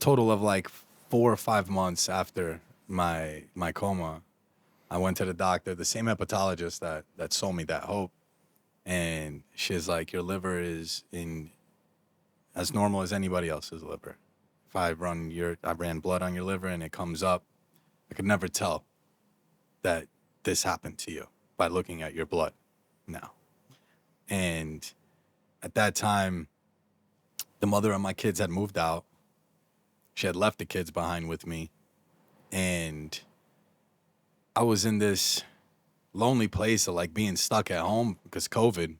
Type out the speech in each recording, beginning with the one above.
total of like 4 or 5 months after my coma, I went to the doctor, the same hepatologist that sold me that hope, and she's like, your liver is in as normal as anybody else's liver. If I ran blood on your liver and it comes up, I could never tell that this happened to you by looking at your blood now. And at that time, the mother of my kids had moved out. She had left the kids behind with me. And I was in this lonely place of like being stuck at home because COVID.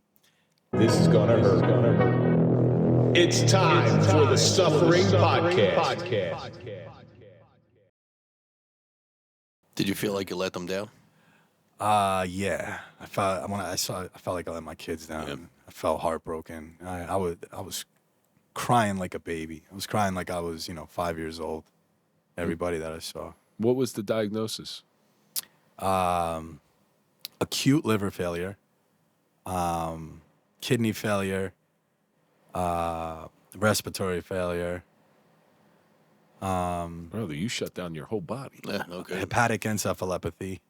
This is gonna hurt. It's time for the Suffering Podcast. Did you feel like you let them down? Yeah. I felt like I let my kids down. Yep. I felt heartbroken. I was crying like a baby. I was crying like I was, 5 years old. Everybody that I saw. What was the diagnosis? Acute liver failure, kidney failure, respiratory failure, Brother, you shut down your whole body. Yeah, okay. hepatic encephalopathy,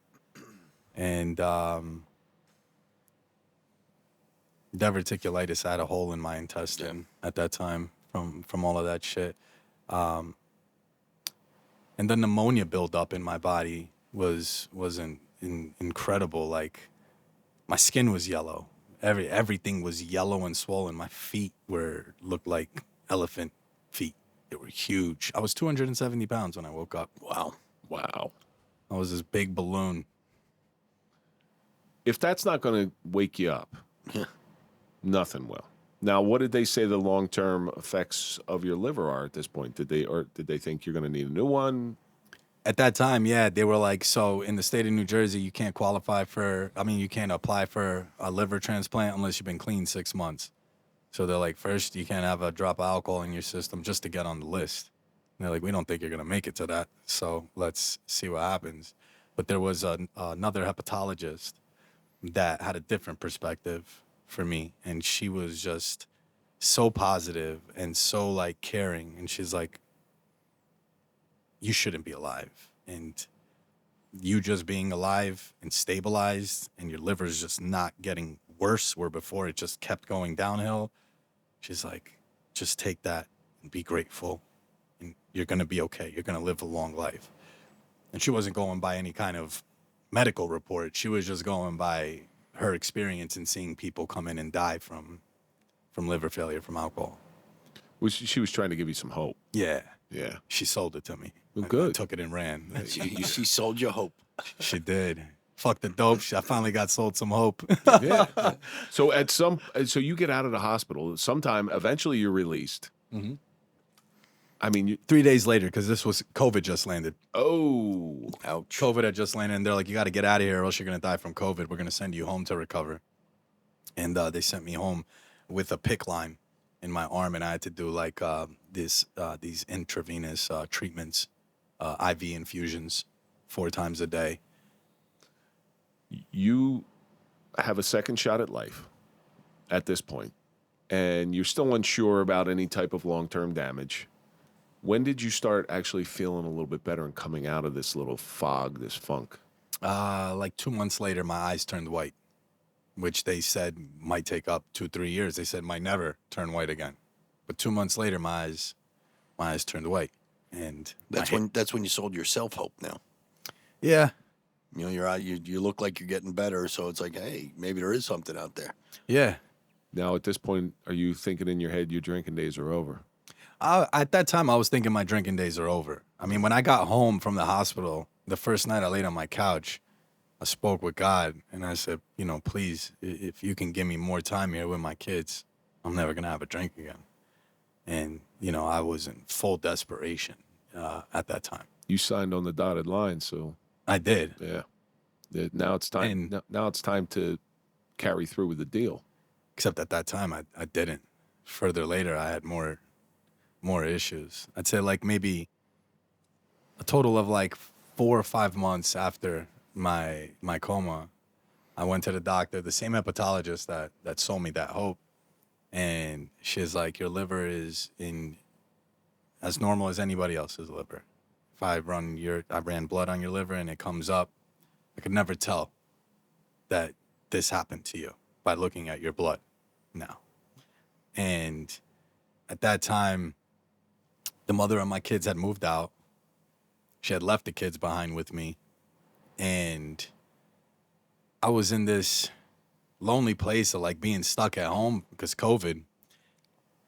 and diverticulitis. I had a hole in my intestine at that time from all of that shit. And the pneumonia buildup in my body was incredible. Like, my skin was yellow. Everything was yellow and swollen. My feet looked like elephant feet. They were huge. I was 270 pounds when I woke up. Wow. I was this big balloon. If that's not going to wake you up, nothing will. Now, what did they say the long-term effects of your liver are at this point? Did they think you're going to need a new one? At that time, yeah, they were like, so in the state of New Jersey, you can't apply for a liver transplant unless you've been clean 6 months. So they're like, first, you can't have a drop of alcohol in your system just to get on the list. And they're like, we don't think you're going to make it to that, so let's see what happens. But there was another hepatologist that had a different perspective for me, and she was just so positive and so, like, caring. And she's like, you shouldn't be alive. And you just being alive and stabilized and your liver's just not getting worse, where before it just kept going downhill. She's like, just take that and be grateful, and you're going to be okay. You're going to live a long life. And she wasn't going by any kind of medical report. She was just going by her experience in seeing people come in and die from liver failure from alcohol. She was trying to give you some hope. Yeah. Yeah. She sold it to me. Well, good. I took it and ran. She sold you hope. She did. Fuck the dope. I finally got sold some hope. Yeah. So you get out of the hospital. Sometime, eventually, you're released. Mm-hmm. I mean, 3 days later, because COVID just landed. Oh, ouch! COVID had just landed, and they're like, you got to get out of here, or else you're gonna die from COVID. We're gonna send you home to recover. And they sent me home with a PICC line in my arm, and I had to do like these intravenous treatments, IV infusions, 4 times a day. You have a second shot at life at this point, and you're still unsure about any type of long-term damage. When did you start actually feeling a little bit better and coming out of this little fog, this funk? Like 2 months later, my eyes turned white, which they said might take up 2-3 years. They said might never turn white again. But 2 months later, my eyes turned white, and That's when you sold yourself hope. Now, yeah, you look like you're getting better, so it's like, hey, maybe there is something out there. yeah. Now, at this point, are you thinking in your head your drinking days are over? At that time, I was thinking my drinking days are over. I mean, when I got home from the hospital, the first night I laid on my couch, I spoke with God, and I said, please, if you can give me more time here with my kids, I'm never going to have a drink again. And, I was in full desperation at that time. You signed on the dotted line, so... I did. Yeah. Now it's time. Now it's time to carry through with the deal. Except at that time, I didn't. Further later, I had more issues. I'd say like maybe a total of like 4 or 5 months after my coma, I went to the doctor, the same hepatologist that sold me that hope, and she's like, your liver is in as normal as anybody else's liver. If I ran blood on your liver and it comes up, I could never tell that this happened to you by looking at your blood now. And at that time, the mother of my kids had moved out. She had left the kids behind with me. And I was in this lonely place of like being stuck at home because COVID,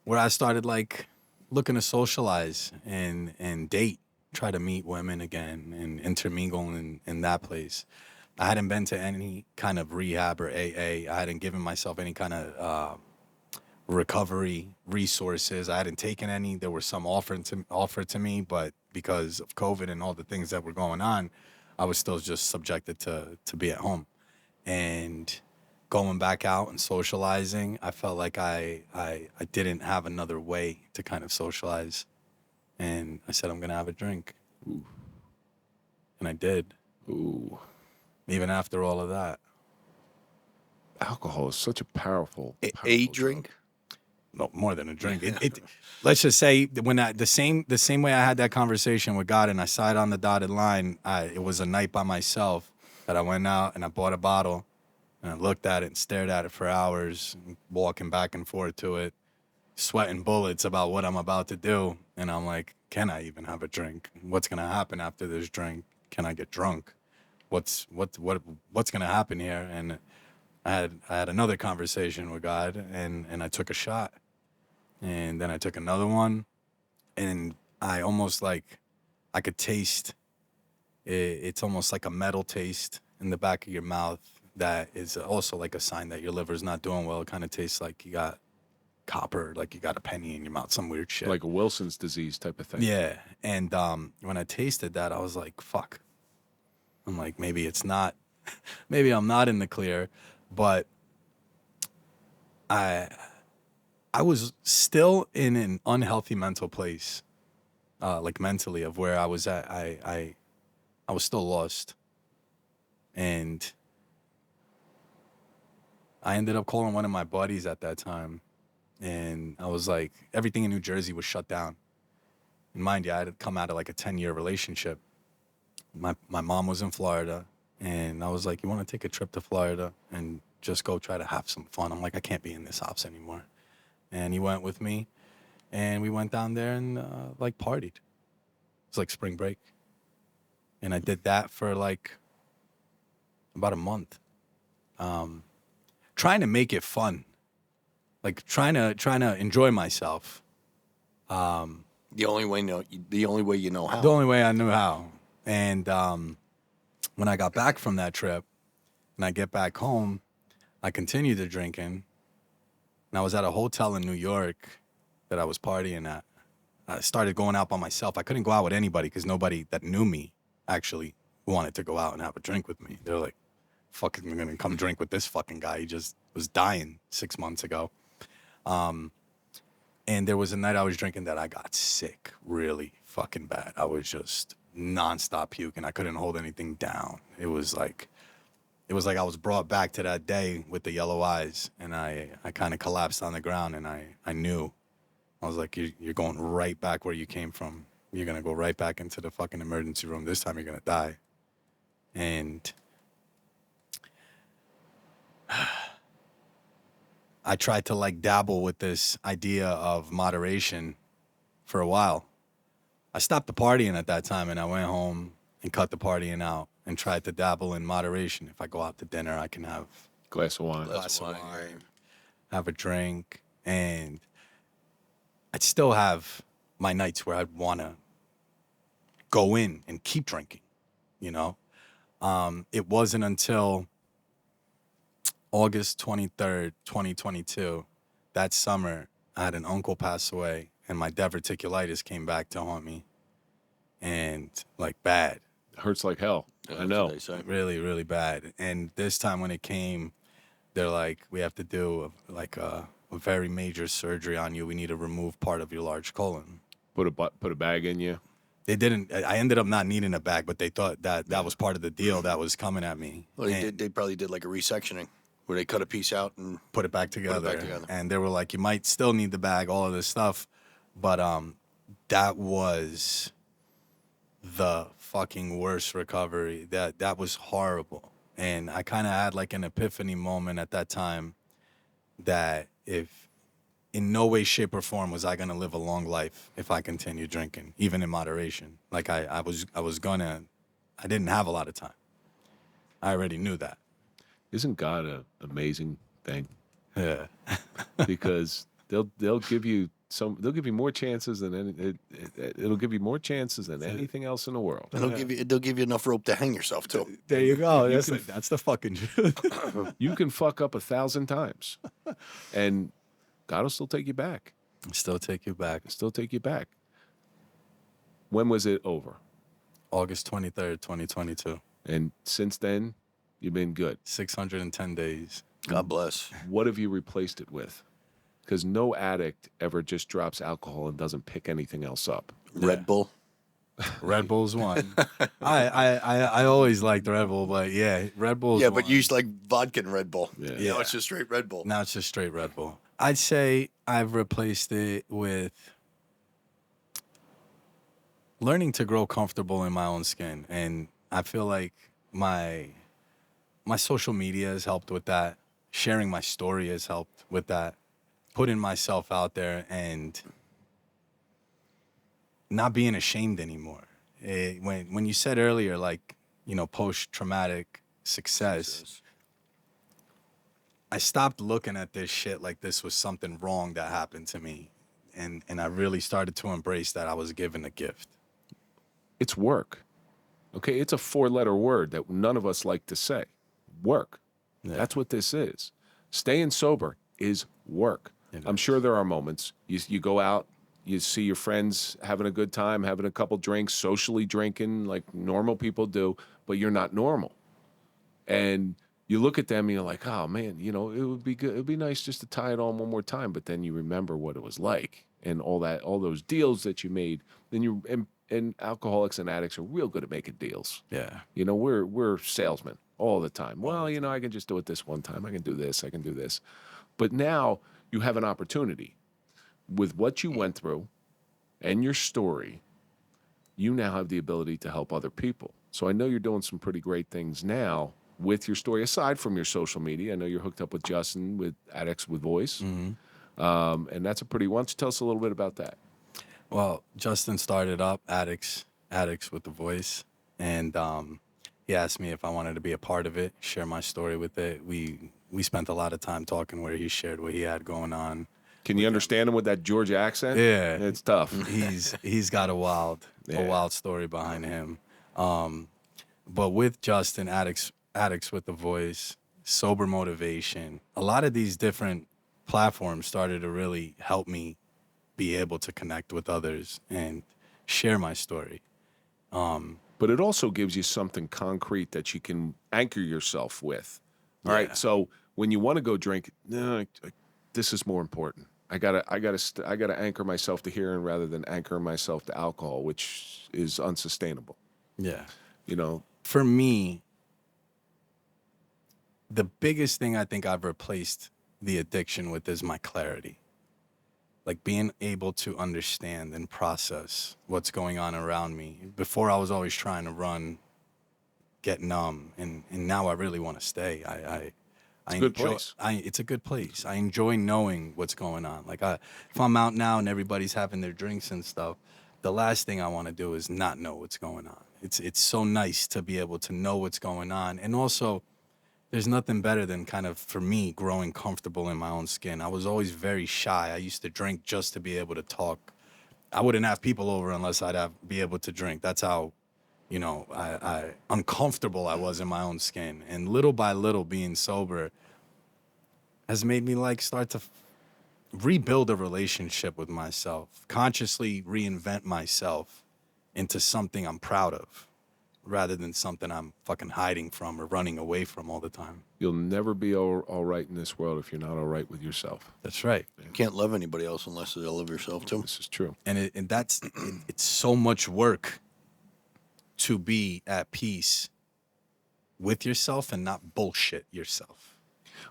where I started like looking to socialize and date, try to meet women again and intermingle in that place. I hadn't been to any kind of rehab or AA. I hadn't given myself any kind of recovery resources. I hadn't taken any. There were some offered to me, but because of COVID and all the things that were going on, I was still just subjected to be at home. And going back out and socializing, I felt like I didn't have another way to kind of socialize. And I said, I'm going to have a drink. Ooh. And I did. Ooh. Even after all of that. Alcohol is such a powerful, A powerful drink? No, more than a drink. Let's just say when the same way I had that conversation with God and I signed on the dotted line, it was a night by myself that I went out and I bought a bottle and I looked at it and stared at it for hours, walking back and forth to it, sweating bullets about what I'm about to do. And I'm like, can I even have a drink? What's gonna happen after this drink? Can I get drunk? What's gonna happen here? And I had another conversation with God and I took a shot. And then I took another one, and I almost like I could taste it. It's almost like a metal taste in the back of your mouth that is also like a sign that your liver's not doing well. It kind of tastes like you got copper, like you got a penny in your mouth, some weird shit. Like a Wilson's disease type of thing. Yeah. And when I tasted that, I was like, fuck. I'm like, maybe it's not, maybe I'm not in the clear, but I was still in an unhealthy mental place, like mentally, of where I was at. I was still lost. And I ended up calling one of my buddies at that time. And I was like, everything in New Jersey was shut down. And mind you, I had come out of like a 10-year relationship. My mom was in Florida. And I was like, you want to take a trip to Florida and just go try to have some fun? I'm like, I can't be in this house anymore. And he went with me, and we went down there and like partied. It was like spring break, and I did that for like about a month, trying to make it fun, like trying to enjoy myself. The only way you know how. The only way I knew how. And when I got back from that trip, and I get back home, I continued the drinking. And I was at a hotel in New York that I was partying at. I started going out by myself. I couldn't go out with anybody because nobody that knew me actually wanted to go out and have a drink with me. They're like, fucking, I'm going to come drink with this fucking guy. He just was dying 6 months ago. And there was a night I was drinking that I got sick really fucking bad. I was just nonstop puking. I couldn't hold anything down. It was like I was brought back to that day with the yellow eyes, and I kind of collapsed on the ground, and I knew. I was like, you're going right back where you came from. You're going to go right back into the fucking emergency room. This time you're going to die. And I tried to like dabble with this idea of moderation for a while. I stopped the partying at that time, and I went home and cut the partying out and tried to dabble in moderation. If I go out to dinner, I can have Glass of wine. glass of wine, have a drink, and I'd still have my nights where I'd want to go in and keep drinking, you know? It wasn't until August 23rd, 2022, that summer, I had an uncle pass away, and my diverticulitis came back to haunt me, and like bad. Hurts like hell. Yeah, I know. that's what they say. Really, really bad. And this time when it came, they're like, we have to do a very major surgery on you. We need to remove part of your large colon. Put a bag in you. They didn't. I ended up not needing a bag, but they thought that was part of the deal that was coming at me. Well, And they probably did like a resectioning where they cut a piece out and put it back together. together. And they were like, you might still need the bag, all of this stuff. But that was the fucking worst recovery. That was horrible. And I kind of had like an epiphany moment at that time that if in no way, shape, or form was I gonna live a long life if I continued drinking, even in moderation. Like I didn't have a lot of time. I already knew that. Isn't God an amazing thing? Yeah. Because they'll give you more chances than it'll give you more chances than anything else in the world. And they'll give you enough rope to hang yourself too. There you go. That's the fucking truth. You can fuck up 1,000 times, and God will still take you back. Still take you back. Still take you back. When was it over? August 23rd, 2022. And since then, you've been good. 610 days. God bless. What have you replaced it with? Because no addict ever just drops alcohol and doesn't pick anything else up. Red Bull. Red Bull's one. I always liked Red Bull, but yeah, Red Bull's Yeah, one. but you used like vodka and Red Bull. Yeah. Now it's just straight Red Bull. Now it's just straight Red Bull. I'd say I've replaced it with learning to grow comfortable in my own skin. And I feel like my social media has helped with that. Sharing my story has helped with that. Putting myself out there and not being ashamed anymore. When you said earlier, like, post-traumatic success, I stopped looking at this shit like this was something wrong that happened to me. And I really started to embrace that I was given a gift. It's work. Okay, it's a 4-letter word that none of us like to say. Work. Yeah. That's what this is. Staying sober is work. I'm sure there are moments you go out, you see your friends having a good time, having a couple drinks, socially drinking like normal people do, but you're not normal. And you look at them and you're like, oh man, it would be good. It would be nice just to tie it on one more time. But then you remember what it was like and all those deals that you made. Then and alcoholics and addicts are real good at making deals. Yeah. We're salesmen all the time. Well, I can just do it this one time. I can do this. I can do this. But now you have an opportunity with what you went through and your story. You now have the ability to help other people. So I know you're doing some pretty great things now with your story, aside from your social media. I know you're hooked up with Justin with Addicts with Voice. Mm-hmm. And that's why don't you tell us a little bit about that? Well, Justin started up Addicts with the Voice, and he asked me if I wanted to be a part of it, share my story with it. We spent a lot of time talking where he shared what he had going on. Can you understand him with that Georgia accent? Yeah, it's tough. He's got a wild story behind him. But with Justin, Addicts with the Voice, Sober Motivation, a lot of these different platforms started to really help me be able to connect with others and share my story. But it also gives you something concrete that you can anchor yourself with. All right. So when you want to go drink, this is more important. I gotta anchor myself to hearing rather than anchoring myself to alcohol, which is unsustainable. Yeah. For me, the biggest thing I think I've replaced the addiction with is my clarity. Like being able to understand and process what's going on around me. Before I was always trying to run, get numb, and now I really want to stay. It's a good place. It's a good place. I enjoy knowing what's going on. Like if I'm out now and everybody's having their drinks and stuff, the last thing I want to do is not know what's going on. It's so nice to be able to know what's going on. And also, there's nothing better than kind of, for me, growing comfortable in my own skin. I was always very shy. I used to drink just to be able to talk. I wouldn't have people over unless be able to drink. That's how, I uncomfortable I was in my own skin. And little by little, being sober has made me start to rebuild a relationship with myself, consciously reinvent myself into something I'm proud of, rather than something I'm fucking hiding from or running away from all the time. You'll never be all right in this world if you're not all right with yourself. That's right. You can't love anybody else unless you love yourself too. This is true. And it's so much work to be at peace with yourself and not bullshit yourself.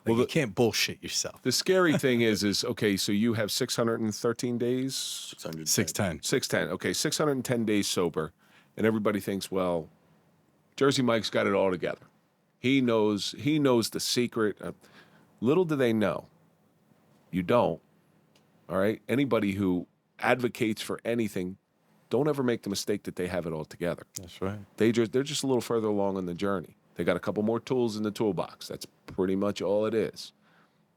Like, Well, you can't bullshit yourself. The scary thing is okay, so you have 613 days? 600. 610. 610. Okay, 610 days sober. And everybody thinks, well, Jersey Mike's got it all together. He knows the secret. Little do they know. You don't. All right? Anybody who advocates for anything, don't ever make the mistake that they have it all together. That's right. They're just a little further along on the journey. They got a couple more tools in the toolbox. That's pretty much all it is.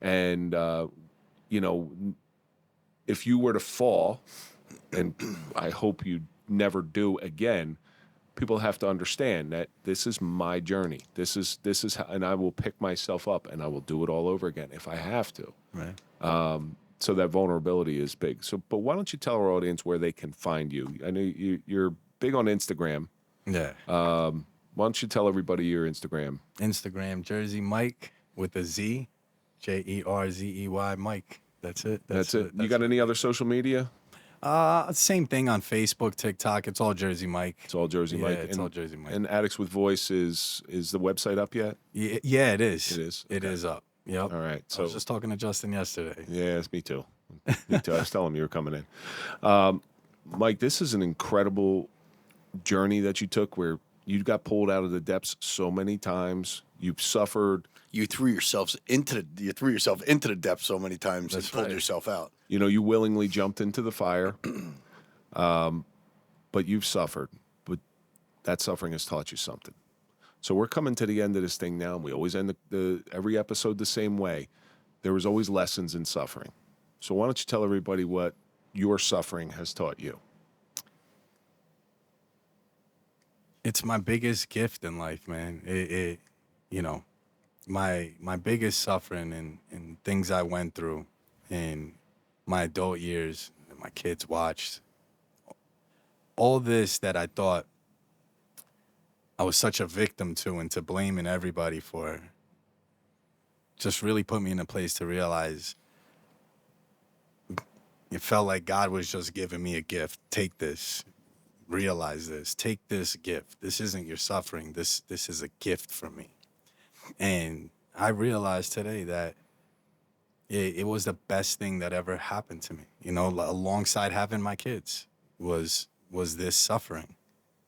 And, if you were to fall, and I hope you never do again, people have to understand that this is my journey. This is how, and I will pick myself up and I will do it all over again if I have to. Right. So that vulnerability is big. So, but why don't you tell our audience where they can find you? I know you're big on Instagram. Yeah. Why don't you tell everybody your Instagram? Instagram, Jerzey Mike with a Z, Jerzey Mike. That's it. That's it. You got any other social media? Same thing on Facebook, TikTok. It's all Jerzey Mike. It's all Jersey Mike. It's all Jerzey Mike. And Addicts with Voice is the website up yet? Yeah, it is. It is. It is up. Yep. All right. I So was just talking to Justin yesterday. yes, me too. Me too. I was telling him you were coming in. Mike, this is an incredible journey that you took where you got pulled out of the depths so many times. You've suffered. You threw yourself into the depths so many times and pulled right. yourself out. You willingly jumped into the fire, but you've suffered. But that suffering has taught you something. So we're coming to the end of this thing now, and we always end every episode the same way. There was always lessons in suffering. So why don't you tell everybody what your suffering has taught you? It's my biggest gift in life, man. My biggest suffering and things I went through in my adult years, that my kids watched, all this that I thought I was such a victim to and to blaming everybody for, just really put me in a place to realize it felt like God was just giving me a gift. Take this. Realize this. Take this gift. This isn't your suffering. This is a gift from me. And I realized today that it was the best thing that ever happened to me. Alongside having my kids was this suffering.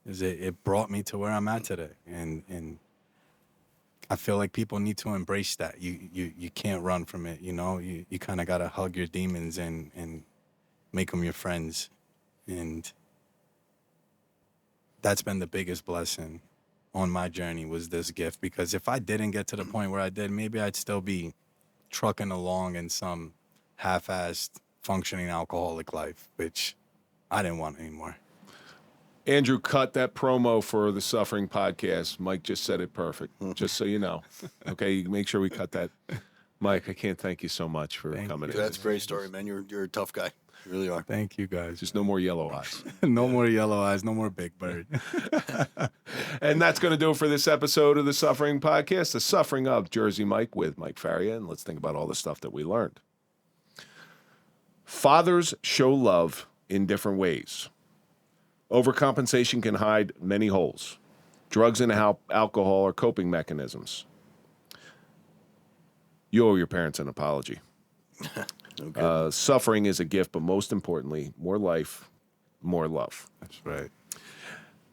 It brought me to where I'm at today. And I feel like people need to embrace that. You can't run from it. You kind of got to hug your demons and make them your friends. And that's been the biggest blessing on my journey, was this gift. Because if I didn't get to the point where I did, maybe I'd still be trucking along in some half-assed functioning alcoholic life, which I didn't want anymore. Andrew, cut that promo for the Suffering Podcast. Mike just said it perfect, just so you know. Okay, make sure we cut that. Mike, I can't thank you so much for coming in. That's a great story, man. You're a tough guy. You really are. Thank you, guys. Just no more yellow eyes. No more yellow eyes, no more Big Bird. And that's going to do it for this episode of the Suffering Podcast, the Suffering of Jerzey Mike with Mike Faria. And let's think about all the stuff that we learned. Fathers show love in different ways. Overcompensation can hide many holes. Drugs and alcohol are coping mechanisms. You owe your parents an apology. Okay. Suffering is a gift, but most importantly, more life, more love. That's right.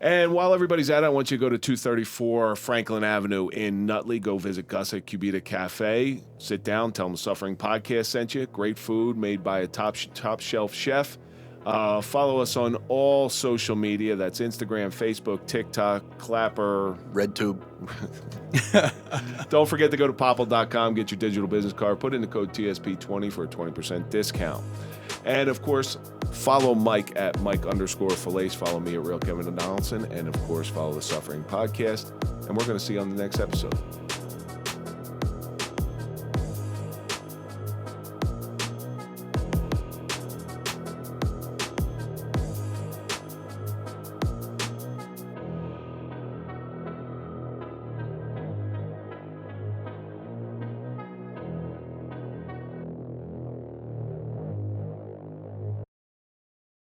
And while everybody's at it, I want you to go to 234 Franklin Avenue in Nutley. Go visit Gus at Cubita Cafe. Sit down, tell them the Suffering Podcast sent you. Great food made by a top shelf chef. Follow us on all social media. That's Instagram, Facebook, TikTok, Clapper, RedTube. Don't forget to go to popple.com, get your digital business card, put in the code TSP20 for a 20% discount. And, of course, follow Mike at Mike_Falaise. Follow me at Real Kevin Donaldson. And, of course, follow the Suffering Podcast. And we're going to see you on the next episode.